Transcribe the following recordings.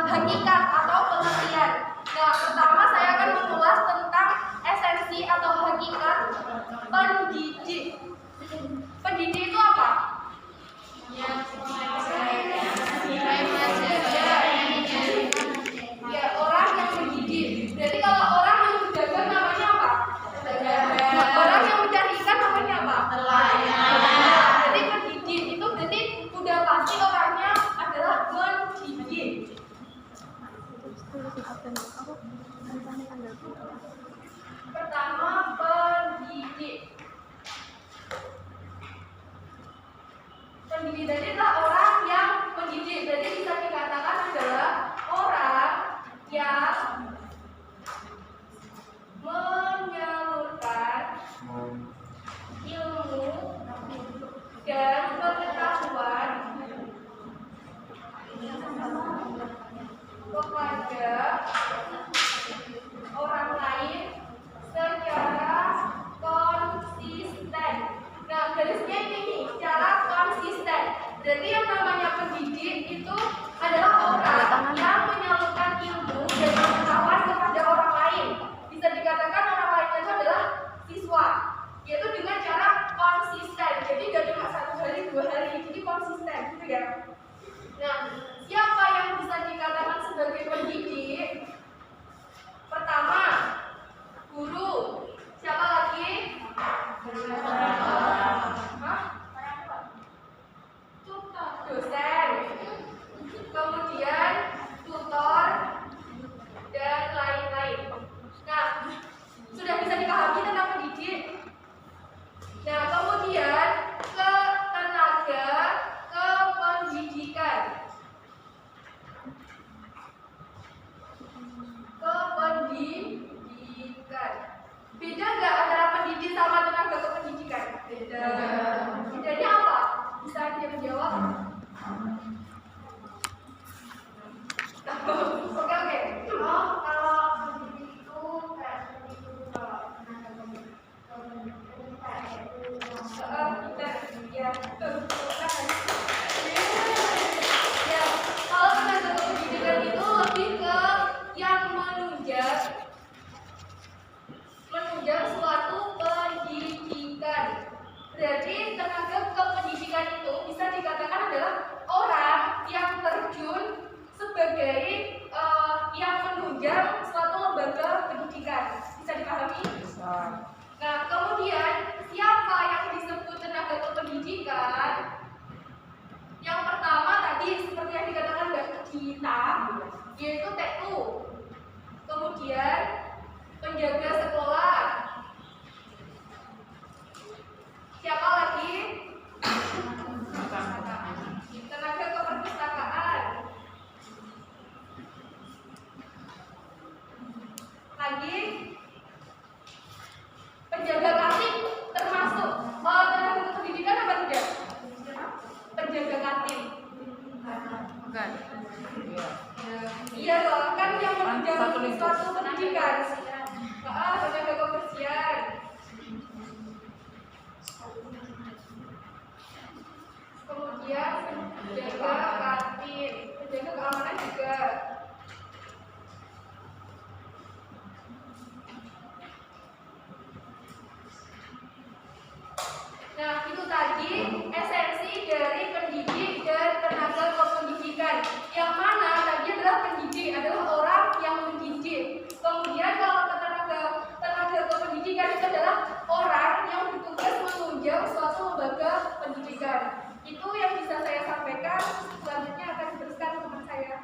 hakikat atau pengertian. Nah, pertama saya akan mengulas tentang esensi atau hakikat pendidik. Pendidik itu apa? Ya, orang yang mendidik. Jadi kalau orang yang berdagang namanya apa? Orang yang mencari ikan namanya apa? Jadi pendidik itu berarti udah pasti orangnya adalah mendidik. Pertama, pendidik. Pendidik tadi adalah orang yang mendidik. Jadi bisa dikatakan adalah orang yang menyalurkan ilmu dan pengetahuan kepada orang lain secara konsisten. Nah, garisnya ini secara konsisten. Berarti yang namanya pendidik itu adalah orang yang menyalurkan ilmu dan pengetahuan kepada orang lain. Bisa dikatakan orang lain itu adalah siswa, yaitu dengan cara konsisten. Jadi gak cuma 1 hari 2 hari, jadi konsisten, gitu ya. Nah, siapa yang bisa dikatakan sebagai pendidik? Pertama, guru. Siapa lagi? Dosen. Kemudian tutor dan lain-lain. Nah, sudah bisa dipahami tentang pendidik. Nah, kemudian ke tenaga kependidikan. Kependidikan. Beda nggak antara pendidik sama tenaga kependidikan? Beda. Bedanya apa? Bisa dia menjawab? Oke. Oh, kalau pendidik itu kayak seperti itu, kalau tenaga kependidikan ya, ya, kalau tenaga kependidikan itu lebih ke yang menunjang suatu pendidikan. Berarti tenaga kependidikan itu bisa dikatakan adalah orang yang terjun sebagai yang menunjang suatu lembaga pendidikan. Bisa dipahami? Bisa. Nah, kemudian siapa yang disebut tenaga kependidikan? Yang pertama tadi seperti yang dikatakan kita, yaitu TU. Kemudian penjaga sekolah. Siapa lagi? Tenaga keperpustakaan. Lagi penjaga kantin termasuk tenaga kependidikan apa tidak? Penjaga kantin. Bukan. Iya dong, kan yang menunjang suatu pendidikan. Penjaga kebersihan. Kemudian penjaga kantin, penjaga keamanan juga. Nah, itu tadi esensi dari pendidik dan tenaga kependidikan. Yang mana tadi adalah pendidik adalah orang yang mendidik. Kemudian kalau tenaga kependidikan itu adalah orang yang bertugas menunjang suatu lembaga pendidikan. Itu yang bisa saya sampaikan. Selanjutnya akan diteruskan teman saya.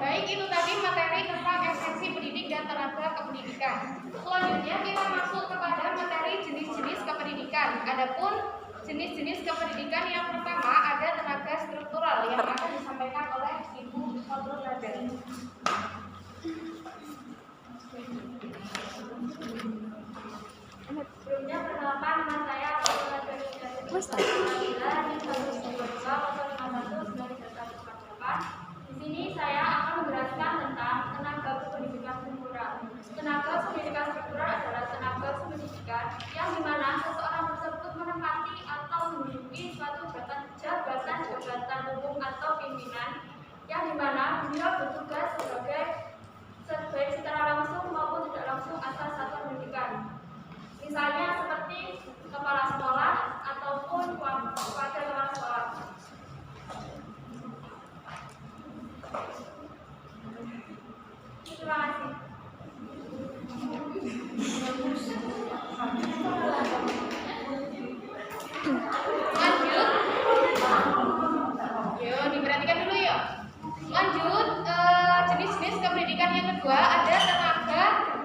Baik, itu tadi materi tentang esensi pendidik dan tenaga kependidikan. Selanjutnya kita masuk kepada materi jenis-jenis kependidikan. Adapun jenis-jenis kependidikan yang pertama ada tenaga struktural yang akan disampaikan oleh Ibu Kontrol Nadari. Sebelumnya perkenalkan nama saya Di sini saya akan menjelaskan tentang tenaga pendidikan struktural. Tenaga pendidikan struktural adalah tenaga pendidikan yang dimana seseorang tersebut menempati atau menduduki suatu atau pimpinan, yang dimana beliau bertugas baik secara langsung maupun tidak langsung atas satuan pendidikan. Misalnya seperti kepala sekolah ataupun wakil kepala sekolah. Terima kasih. Lanjut. Yuk, diperhatikan dulu yuk. Lanjut, jenis-jenis kependidikan yang kedua ada tenaga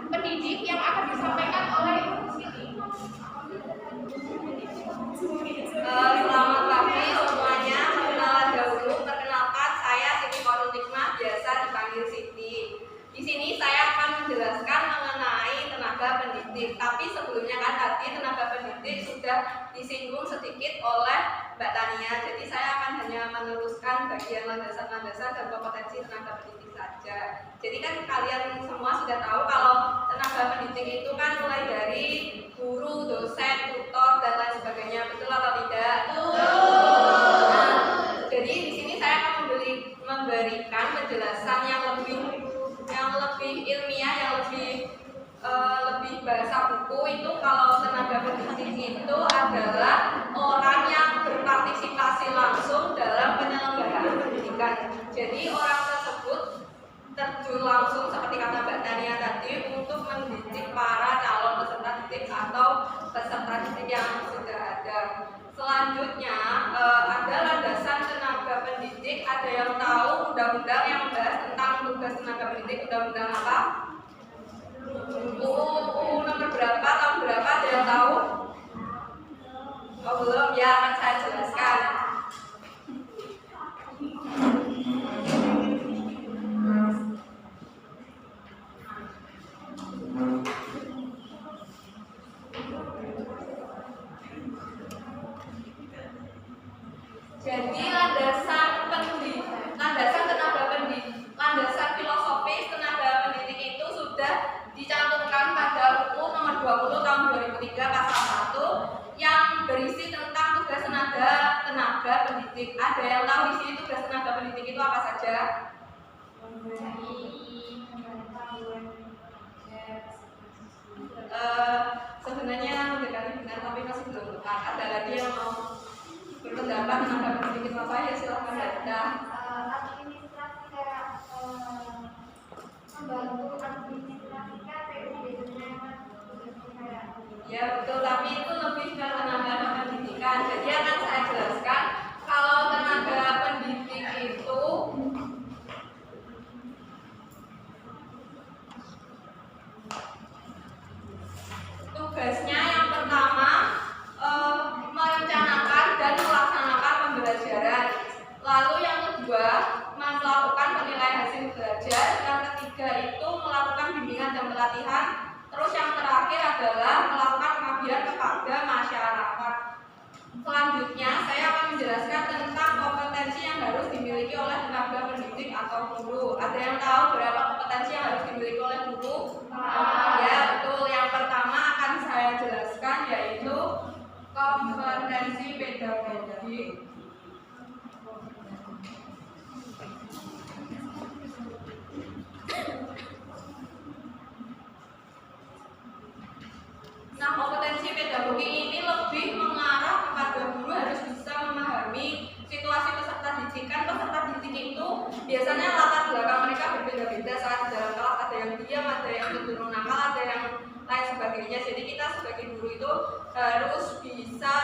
pendidik yang akan disampaikan oleh Ibu Siti. Selamat pagi semuanya. Perkenalan dahulu. Perkenalkan, saya Siti Korul Nikmah, biasa dipanggil Siti. Di sini saya akan menjelaskan mengenai tenaga pendidik. Tapi sebelumnya kan tadi tenaga pendidik sudah disinggung sedikit oleh Mbak Tania. Jadi saya akan hanya meneruskan bagian landasan-landasan dan kompetensi tenaga pendidik saja. Jadi kan kalian semua sudah tahu kalau tenaga pendidik itu kan mulai dari guru, dosen, tutor dan lain sebagainya. Betul atau tidak? Betul. Jadi di sini saya akan memberikan penjelasan yang lebih ilmiah, yang lebih bahasa buku itu. Kalau tenaga pendidik itu adalah orang yang berpartisipasi langsung dalam penyelenggaraan pendidikan. Jadi orang tersebut terjun langsung seperti kata Mbak Tania tadi untuk mendidik para calon peserta didik atau peserta didik yang sudah ada. Selanjutnya ada landasan tenaga pendidik. Ada yang tahu undang-undang yang membahas tentang tugas tenaga pendidik, undang-undang apa? UU nomor berapa, tahun berapa, ada yang tahu? Oh belum, ya akan saya jelaskan. Jadi landasan tenaga pendidik, landasan filosofis tenaga pendidik itu sudah dicantumkan pada UU nomor 20 tahun 2003 pasal 1 yang berisi tentang tugas tenaga pendidik. Ada yang tahu di sini tugas tenaga pendidik itu apa saja? Sebenarnya mendekati benar tapi masih belum tepat. Ada lagi yang mau berpendapat tenaga pendidik apa ya, silahkan Dada. Administrasi kayak membantu administrasi KPU kayak. Ya betul, tapi itu lebih ke tenaga pendidikan. Jadi akan saya jelaskan kalau tenaga pendidik itu tugasnya yang pertama merencanakan dan melaksanakan pembelajaran. Lalu yang kedua melakukan penilaian hasil belajar. Yang ketiga itu melakukan bimbingan dan pelatihan. Terus yang terakhir adalah melakukan pengabdian kepada masyarakat. Selanjutnya saya akan menjelaskan tentang kompetensi yang harus dimiliki oleh tenaga pendidik atau guru. Ada yang tahu berapa kompetensi yang harus dimiliki oleh guru? Ya betul. Yang pertama akan saya jelaskan yaitu kompetensi pedagogik. Nah, kompetensi pedagogi ini lebih mengarah kepada guru harus bisa memahami situasi peserta didik. Kan peserta didik itu biasanya latar belakang mereka berbeda-beda saat di dalam kelas. Ada yang diam, ada yang cenderung nakal, ada yang lain sebagainya. Jadi kita sebagai guru itu harus bisa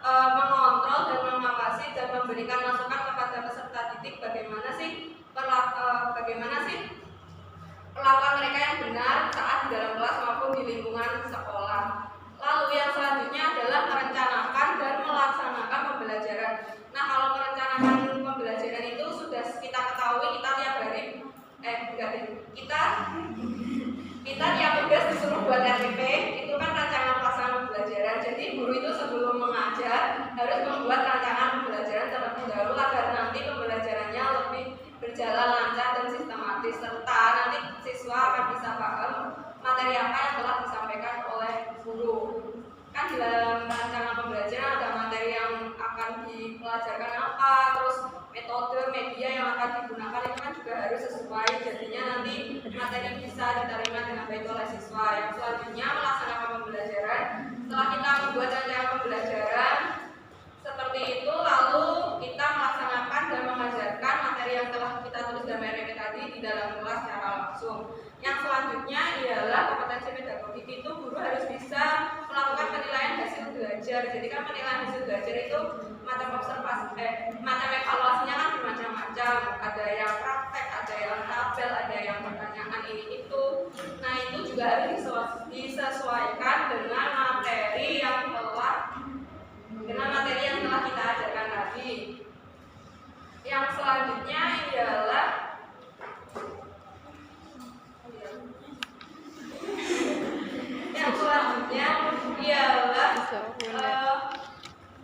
mengontrol dan mengawasi dan memberikan masukan kepada peserta didik bagaimana sih perlakuan mereka yang benar saat di dalam kelas maupun di lingkungan sekolah. Lalu yang selanjutnya adalah merencanakan dan melaksanakan pembelajaran. Nah, kalau merencanakan pembelajaran itu sudah kita ketahui, kita tiap hari kita tiap tugas disuruh buat RPP, itu kan rancangan pelaksanaan pembelajaran. Jadi guru itu sebelum mengajar harus membuat rancangan pembelajaran terlebih dahulu agar nanti pembelajarannya lebih berjalan lancar dan sistematis, serta nanti siswa akan bisa paham materi apa yang telah disampaikan oleh guru. Kan di dalam rancangan pembelajaran ada materi yang akan dipelajarkan apa, terus metode media yang akan digunakan itu kan juga harus sesuai, jadinya nanti materi bisa diterima dengan baik oleh siswa. Yang selanjutnya melaksanakan pembelajaran. Setelah kita membuat rencana pembelajaran seperti itu, lalu kita melaksanakan dan mengajarkan materi yang telah kita tulis dalam RPP tadi di dalam kelas secara langsung. Yang selanjutnya ialah kompetensi pedagogik. Itu guru harus bisa melakukan penilaian hasil belajar. Jadi kan penilaian hasil belajar itu macam observasi, macam evaluasinya kan bermacam-macam. Ada yang praktek, ada yang tabel, ada yang pertanyaan ini itu. Nah itu juga harus disesuaikan dengan materi yang telah kita ajarkan tadi. Yang selanjutnya ialah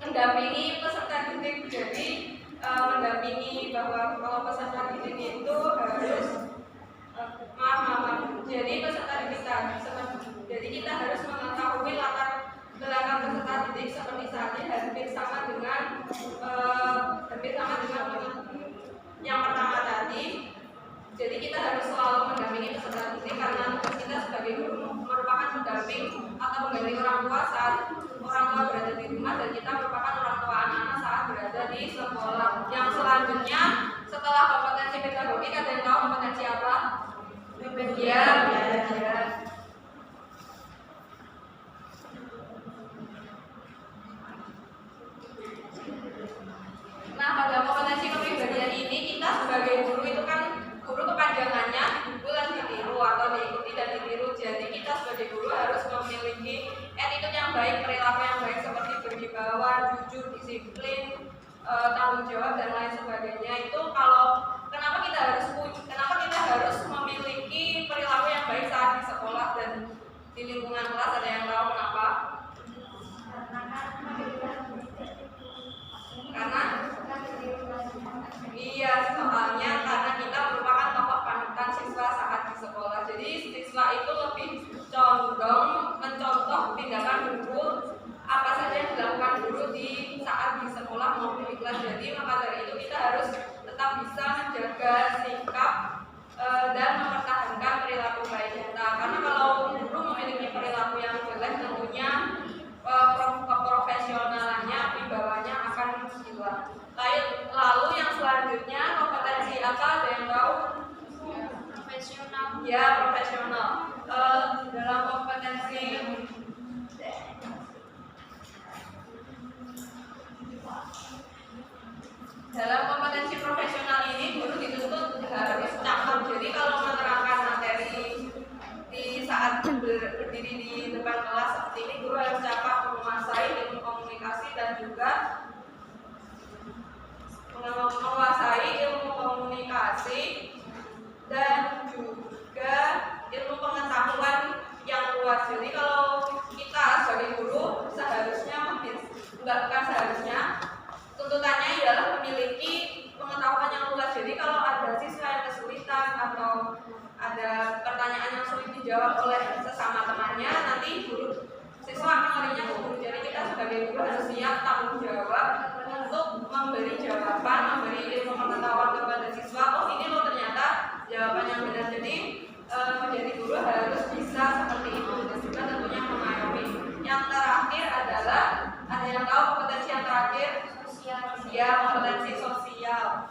mendampingi peserta didik. Jadi mendampingi bahwa kalau peserta didik itu harus jadi peserta didik jadi kita harus mengetahui latar belakang peserta didik seperti saat ini hampir sama dengan yang pertama tadi. Jadi kita harus selalu mendampingi peserta didik karena tugas kita sebagai guru merupakan pendamping atau mengganti orang tua saat orang tua berada di rumah, dan kita merupakan orang tua anak-anak saat berada di sekolah. Yang selanjutnya setelah kompetensi pedagogik, ada yang tahu kompetensi apa? Ya, belajar. Nah, pada kompetensi kepribadian ini kita sebagai guru itu kan guru kepanjangannya buku dan ditiru atau diikuti dan ditiru. Jadi kita sebagai guru harus memiliki attitude yang baik, perilaku yang baik seperti berwibawa, jujur, disiplin, tanggung jawab dan lain sebagainya. Itu kenapa kita harus memiliki perilaku yang baik saat di sekolah dan di lingkungan kelas? Ada yang tahu kenapa? Karena soalnya karena kita merupakan tokoh panutan siswa saat di sekolah. Jadi siswa itu lebih condong mencontoh tindakan guru, apa saja yang dilakukan guru di saat di sekolah maupun di kelas. Jadi maka dari itu kita harus tetap bisa menjaga sikap dan mempertahankan perilaku baik kita. Karena kalau guru memiliki perilaku yang jelek, tentunya keprofesionalannya, wibawanya akan hilang. Lalu yang selanjutnya kompetensi apa? Ada yang tahu? Profesional. Ya, profesional. Dalam kompetensi profesional ini guru dituntut harus cakap. Jadi kalau menerangkan materi di saat berdiri di depan kelas seperti ini, guru harus cakap, menguasai ilmu komunikasi dan juga ilmu pengetahuan yang luas. Jadi kalau kita sebagai guru tuntutannya ialah memiliki pengetahuan yang luas. Jadi kalau ada siswa yang kesulitan atau ada pertanyaan yang sulit dijawab oleh sesama temannya, nanti siswa akan larinya ke guru. Jadi kita sebagai guru harus siap tanggung jawab untuk memberi jawaban, memberi ilmu pengetahuan kepada siswa. Oh ini loh ternyata jawaban yang benar. Jadi menjadi guru harus bisa seperti itu dan juga tentunya mengayomi. Yang terakhir adalah, ada yang tahu kompetensi yang terakhir? Ya, kompetensi sosial.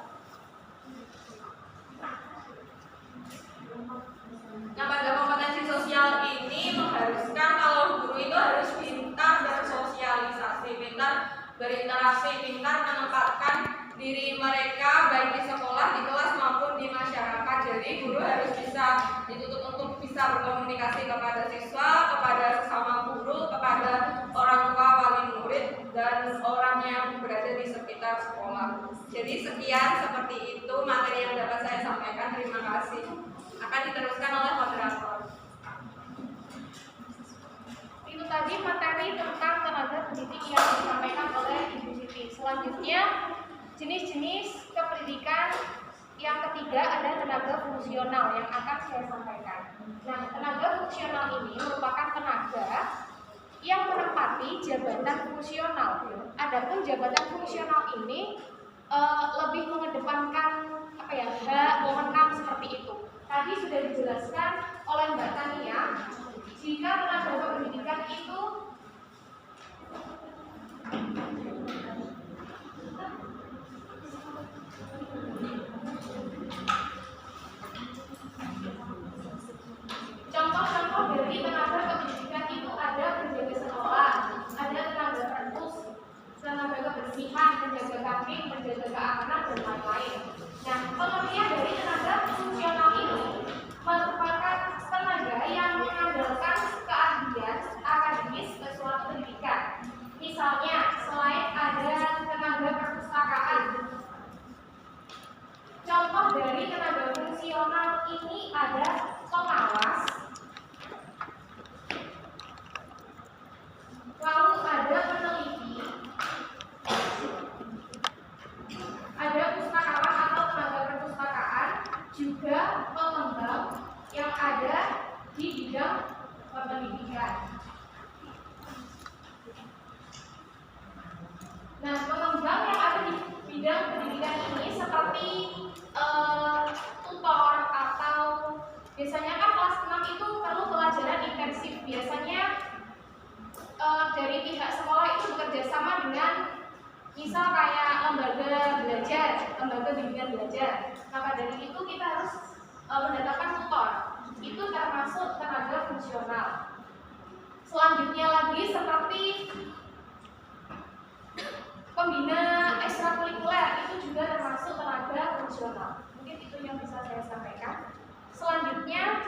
Nah, pada kompetensi sosial ini mengharuskan kalau guru itu harus pintar bersosialisasi, pintar berinteraksi, pintar menempatkan diri mereka baik di sekolah, di kelas maupun di masyarakat. Jadi guru harus bisa dituntut untuk bisa berkomunikasi kepada siswa, kepada sesama guru, kepada orang tua, wali murid, dan orang yang berada di sekitar sekolah. Jadi sekian seperti itu materi yang dapat saya sampaikan. Terima kasih. Akan diteruskan oleh moderator. Itu tadi materi tentang tenaga pendidik yang disampaikan oleh Ibu Siti. Selanjutnya jenis-jenis kependidikan yang ketiga ada tenaga fungsional yang akan saya sampaikan. Nah, tenaga fungsional ini merupakan tenaga yang menempati jabatan fungsional. Adapun jabatan fungsional ini lebih lebih mengedepankan hak wewenang seperti itu. Tadi sudah dijelaskan oleh Mbak Tania, jika tenaga pendidikan itu contoh-contoh dari tenaga pendidikan itu ada penjaga sekolah, ada tenaga perpus, tenaga kebersihan, penjaga kantin, penjaga keamanan, dan lain-lain. Nah, pengertian dari tenaga fungsional ini merupakan tenaga yang mengandalkan keahlian akademis ke suatu pendidikan. Misalnya, selain ada tenaga perpustakaan, contoh dari tenaga fungsional ini ada pengawas, lalu ada peneliti, ada pustakawan atau tenaga perpustakaan, juga pengembang yang ada di bidang pendidikan. Nah, pengembang yang ada di bidang pendidikan ini seperti tutor atau biasanya kan kelas 6 itu perlu pelajaran intensif. Biasanya dari pihak sekolah itu bekerja sama dengan misal kayak lembaga belajar, lembaga bimbingan belajar. Maka dari itu kita harus mendatangkan tutor. Itu termasuk tenaga fungsional. Selanjutnya lagi seperti pembina ekstrakurikuler, itu juga termasuk tenaga fungsional. Mungkin itu yang bisa saya sampaikan. Selanjutnya